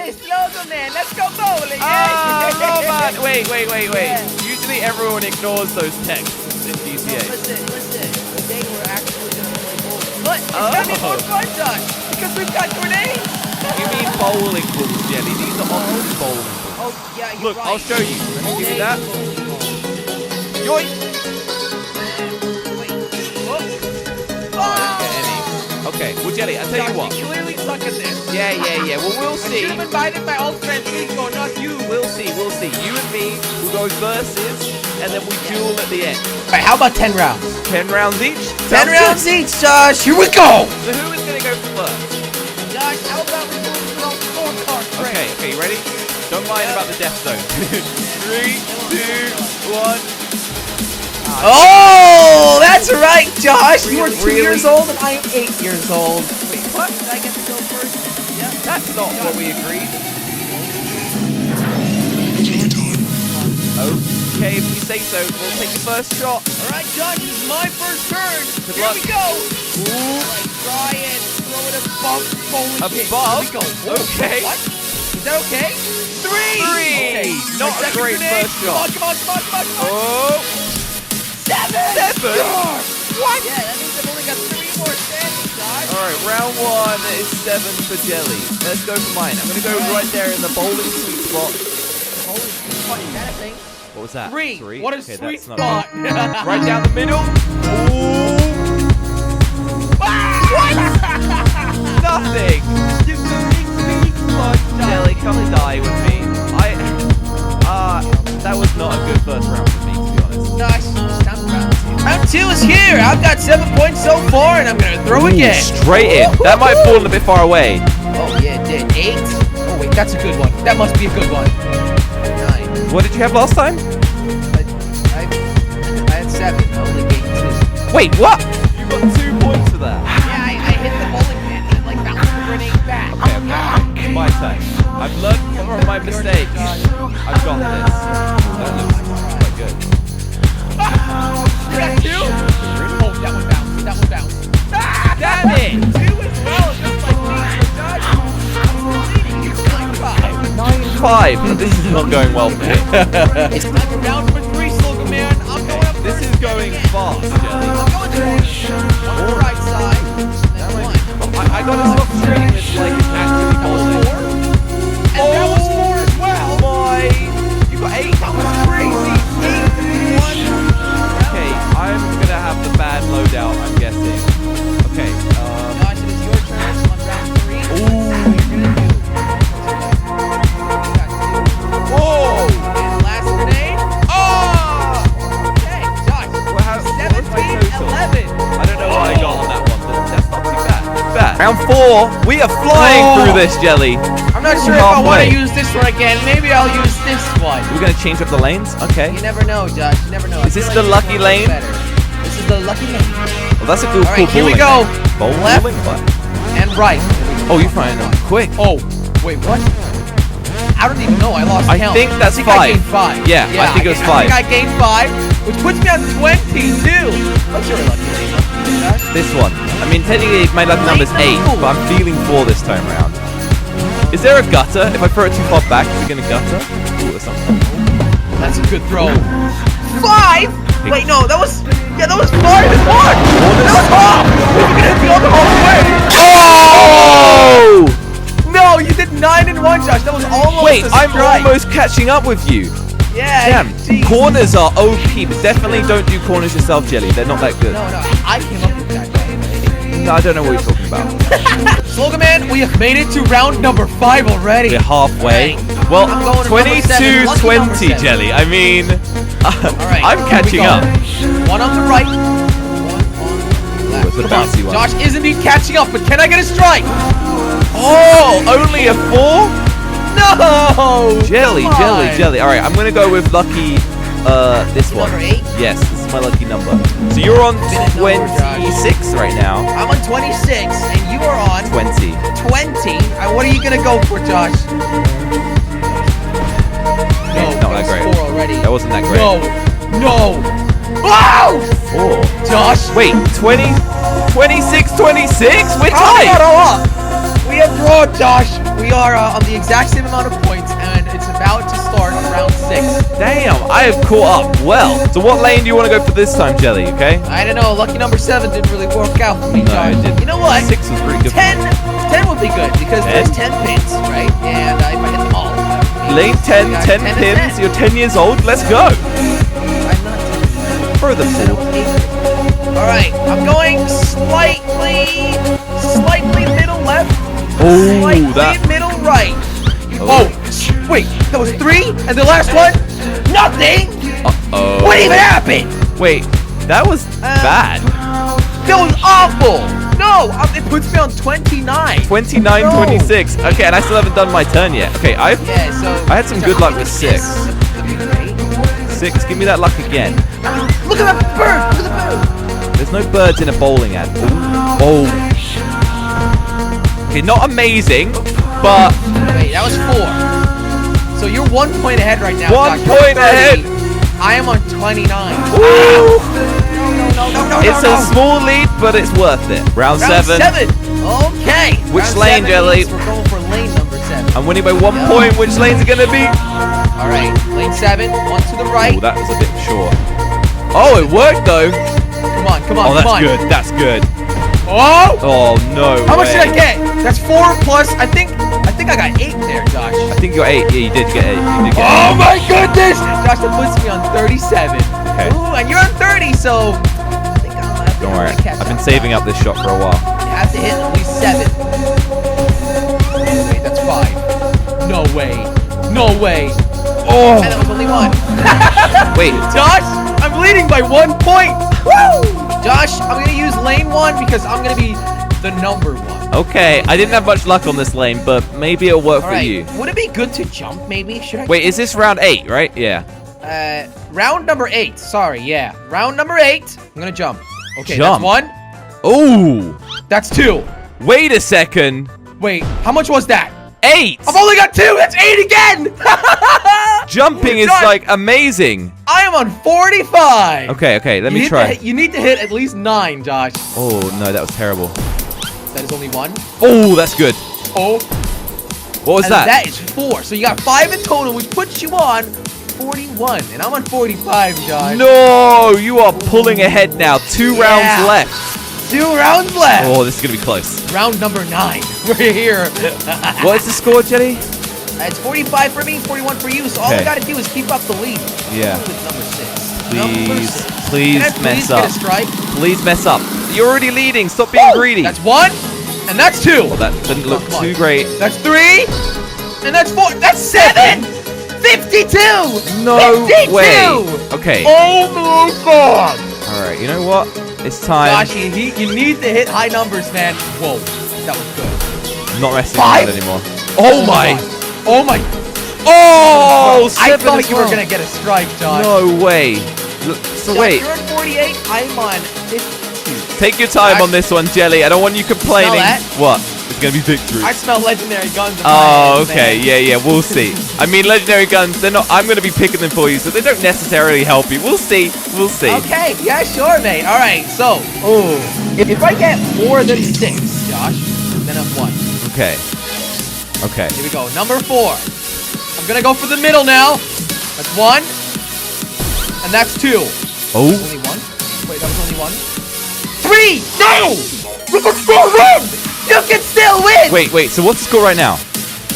Hey, Slogoman, let's go bowling. Oh, man. Wait. Yeah. Usually everyone ignores those texts in GTA. Listen. Today we're actually going to play bowling. But it's going to be more fun, Josh, because we've got grenades. You mean bowling balls, Jelly? These are honestly bowling balls. Oh, yeah, you're Look, right. I'll show you. Give me that. Yoink. Oh, Okay, well, Jelly, I'll tell you what. You clearly suck at this. Yeah. Well, we'll I see. should have invited my old friend Nico, not you. We'll see. You and me will go versus, and then we duel at the end. All right, how about 10 rounds? 10 rounds each? 10 rounds each, Josh. Here we go. So who is going to go first? Josh, how about we move to our scorecard? Okay, you ready? Don't mind about the death zone. 3, 2, 1. Oh, that's right, Josh. You are 2 Really? years old and I am 8 years old. Wait, what? Did I get to go first? Yeah. That's not what we agreed. Okay, if you say so, we'll take the first shot. All right, Josh, this is my first turn. Good Here luck. we go. All right, try and throw it above bowling pin. Above? Here we go. Whoa, Okay. What? Is that okay? 3. Okay. Not My a great grenade. first shot. Come on. Oh. 7. What? Yeah, that means I've only got 3 more standing, Josh. Alright, round 1 is 7 for Jelly. Let's go for mine. I'm going to go right there in the bowling sweet spot. Holy fuck, is that a thing? What was that? 3. 3? What a Okay, sweet that's not spot. bad. Right down the middle. Ooh. Nothing. You sweet spot, Jelly, come and die with me. That was not a good first round for me, to be honest. Nice. Time for round 2. Round 2 is here. I've got 7 points so far, and I'm going to throw again. Straight in. That might have fallen a bit far away. Oh, yeah, it did. 8. Oh, wait, that's a good one. That must be a good one. 9. What did you have last time? I had 7. I only gained 2. Wait, what? You got 2 points for that. Yeah, I hit the bowling pin, and it, like, bounced the grenade back. Okay. My turn. I've learned from my mistakes. I've got this. That looks quite good. You got 2? Oh, that one bounced. Damn it! 2 as well, just like me. I'm leading. You're 9-5. 9-5. This is not going well for me. It's time for round number 3, Slogoman. I'm going up This first is going again. fast, Jelly. I'm going to on the right side. And 1. I gotta stop treating this like it's actually bowling. 4. And that was 4 as well. My! You got 8. That was crazy. 8, 1. Okay, I'm gonna have the bad loadout, I'm guessing. Okay, Josh, it is your turn on round 3. Ooh. What you're gonna do. You got 2. Whoa! And last grenade. Okay, Josh. Well, what was my 17, total? 11. I don't know what I got on that one, but that's not too bad. Round 4, we are flying through this, Jelly. I'm not sure if I want Halfway. to use this one again. Maybe I'll use this one. We're gonna change up the lanes? Okay. You never know, Josh. You never know. Is this the lucky lane? This is the lucky lane. Well, that's a cool, All right, cool here we bowling go. lane. Left. Bowling? What? And right. Oh, you're flying up quick. Oh, wait, what? I don't even know. I lost I count. think that's I 5. gained 5. Yeah, I think it was 5. I think I gained 5, which puts me on 22. What's your lucky lane? Josh? This one. I mean, technically my lucky number's 8, but I'm feeling 4 this time around. Is there a gutter? If I throw it too far back, is it gonna gutter? Ooh, or something. That's a good throw. 5? Wait, no, that was 5 and 1. That was off. We're gonna hit the other halfway. Oh! No, you did 9 and 1, Josh. That was almost Wait, a I'm strike. almost catching up with you. Yeah. Damn, geez. corners are OP, but definitely don't do corners yourself, Jelly. They're not that good. No, I came up with that. No, I don't know what you're talking about. Slogoman, we have made it to round number 5 already. We're halfway. Well, I'm going to number 7, lucky number 22-20, 7. Jelly. I mean, Alright, I'm catching here we up. go. 1 on the right. 1 on the left. It's a Come on, bouncy one. Josh is indeed catching up, but can I get a strike? Oh, only a 4? No! Jelly, come Jelly, on. Jelly. Alright, I'm gonna go with lucky, this one. Number 8? Yes, this is my lucky number. So you're on Minute number, 26 right now. I'm on 26, and you are on 20. 20. What are you gonna go for, Josh? No, Not that great. 4 already. That wasn't that great. No. Wow! 4. Josh, Wait, 20? 26, 26? We're how we got tied! all up? We have drawn, Josh. we are on the exact same amount of points, and it's about to start round 6. Damn, I have caught up well. So what lane do you want to go for this time, Jelly, okay? I don't know. Lucky number 7 didn't really work out for me, No, Josh. it didn't. You know what? 6 was pretty good. 10 would be good because there's 10 pins, right? And if I hit them all. Lane 10, 10 pins. You're 10 years old. Let's go. I'm not 10. Throw the ball. Alright, I'm going slightly middle left. Oh, Slightly that. middle right. Oh. Oh, wait, that was 3? And the last one? Nothing! Uh-oh. What even happened? Wait, that was bad. That was awful! No, it puts me on 29. 29, No. 26. Okay, and I still haven't done my turn yet. Okay, I had some good luck with 6. 6, give me that luck again. Look at that bird! Look at the bird! There's no birds in a bowling ad. Ooh. Oh. Okay, not amazing, but Wait, that was 4. So you're 1 point ahead right now. 1 Doc. You're point 30. ahead. I am on 29. Ooh. No, It's a small lead, but it's worth it. Round 7. 7. Okay. Which Round lane, 7 Jelly? means we're going for lane number 7. I'm winning by 1 point. Which lane's it gonna be? All right, lane 7. 1 to the right. Oh, that was a bit short. Oh, it worked though. Come on, come on, Oh, that's come on. good. That's good. Oh! Oh no. How much way. did I get? That's 4 plus. I think I got 8 there, Josh. I think you're 8. Yeah, you did get 8. You did get Oh my goodness! Josh, that puts me on 37. Okay. Ooh, and you're on 30, so I think I'll have to Don't worry. catch I've been up, saving Josh. up this shot for a while. You have to hit at least 7. Wait, that's 5. No way. No way. Oh. And that was only 1. Wait. Josh, I'm leading by 1 point. Woo! Josh, I'm going to use lane 1 because I'm going to be the number 1. Okay, I didn't have much luck on this lane, but maybe it'll work All for right. you. Would it be good to jump, maybe? Should I? Wait, is this round 8, right? Yeah. Round number 8. Sorry, yeah. Round number 8. I'm going to jump. Okay, Jump. that's 1. Ooh. That's 2. Wait a second. Wait, how much was that? 8. I've only got 2. That's 8 again. Jumping is Josh, like amazing. I am on 45. Okay, let me You try. you need to hit at least 9, Josh. Oh, no, that was terrible. That is only 1. Oh, that's good. Oh. What was And that? that is 4. So you got 5 in total, which puts you on 41. And I'm on 45, Josh. No, you are pulling ahead now. 2 rounds left. 2 rounds left. Oh, this is going to be close. Round number 9. We're here. What is the score, Jelly? It's 45 for me, 41 for you. So all I Okay. got to do is keep up the lead. Yeah. With number 6. Number Please, 6. please Can I mess please up. get a strike? Please mess up. You're already leading. Stop being greedy. That's 1. And that's 2. Well, that didn't look Come on. too great. That's 3. And that's 4. That's 7. 52. No 52. way. Okay. Oh my God. All right. You know what? It's time. Gosh, you need to hit high numbers, man. Whoa. That was good. I'm not messing 5? around anymore. Oh my. God. Oh my. Oh, I 7 thought as you were well. going to get a strike, Josh. No way. So Josh, wait. You're on 48. I'm on 52. Take your time on this one, Jelly. I don't want you complaining. that? What? It's gonna be victory. I smell legendary guns. in my Oh, hands, okay. man. Yeah. We'll see. I mean, legendary guns. They're not. I'm gonna be picking them for you, so they don't necessarily help you. We'll see. We'll see. Okay, yeah, sure, mate. All right, so, if I get more than 6, Josh, then I've won. Okay. Okay. Here we go. Number 4. I'm gonna go for the middle now. That's 1, and that's 2. Oh. Only 1. Wait, that was only 1. 3. No, you can still win. You can still win. Wait. So what's the score right now?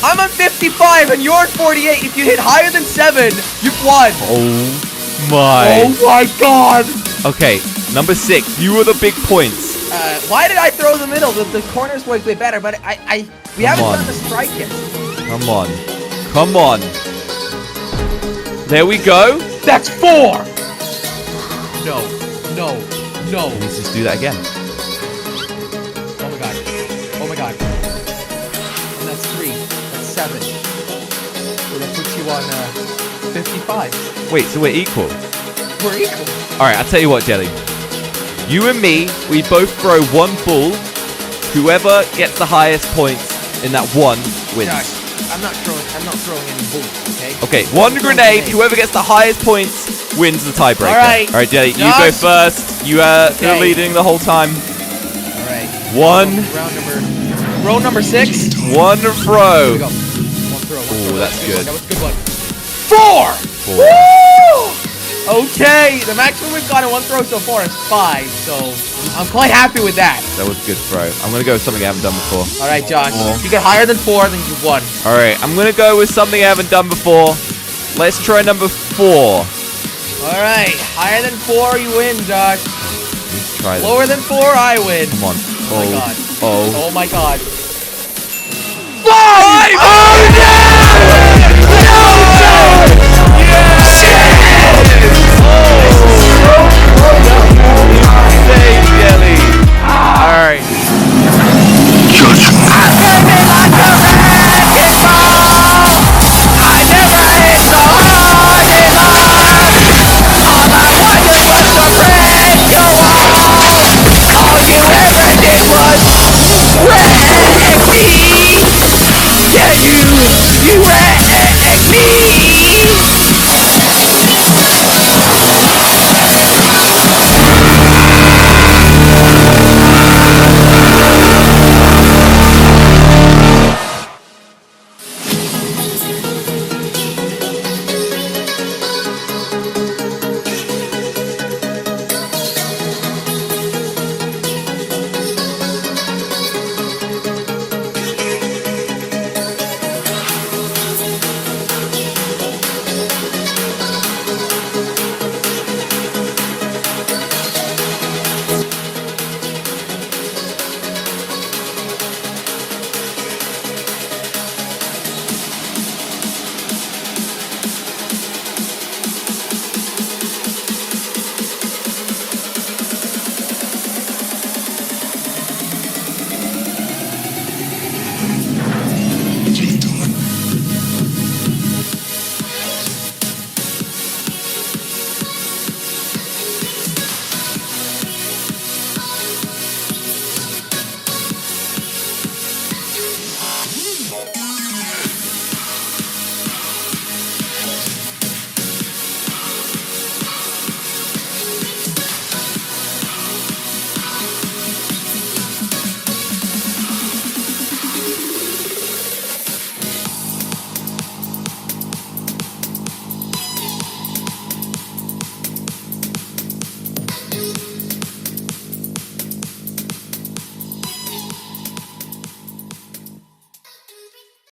I'm on 55, and you're on 48. If you hit higher than 7, you've won. Oh my. Oh my God. Okay. Number 6. You were the big points. Why did I throw the middle? The corners work way better, but we haven't on. done the strike yet. Come on. Come on. There we go. That's 4. No. Let's just do that again. Oh my God. Oh my God. And that's 3. That's 7. So that puts you on 55. Wait. So we're equal. We're equal. All right. I'll tell you what, Jelly. You and me, we both throw 1 ball. Whoever gets the highest points in that 1 wins. Josh, I'm not throwing any bullets, okay? Okay, 1 grenade. Whoever gets the highest points wins the tiebreaker. All right, Jelly, you Josh. go first. You're Okay. leading the whole time. All right. 1. Round number throw number 6. One Here throw. we go. One throw. Ooh, that's good. That was a good one. 4! 4. Woo! Okay, the maximum we've got in one throw so far is 5, so I'm quite happy with that. That was a good throw. I'm going to go with something I haven't done before. All right, Josh. 4. If you get higher than 4, then you've won. All right, I'm going to go with something I haven't done before. Let's try number 4. All right, higher than 4, you win, Josh. Let's try this. Lower than 4, I win. Come on. Oh my god. Oh. Oh my god. 5! Oh!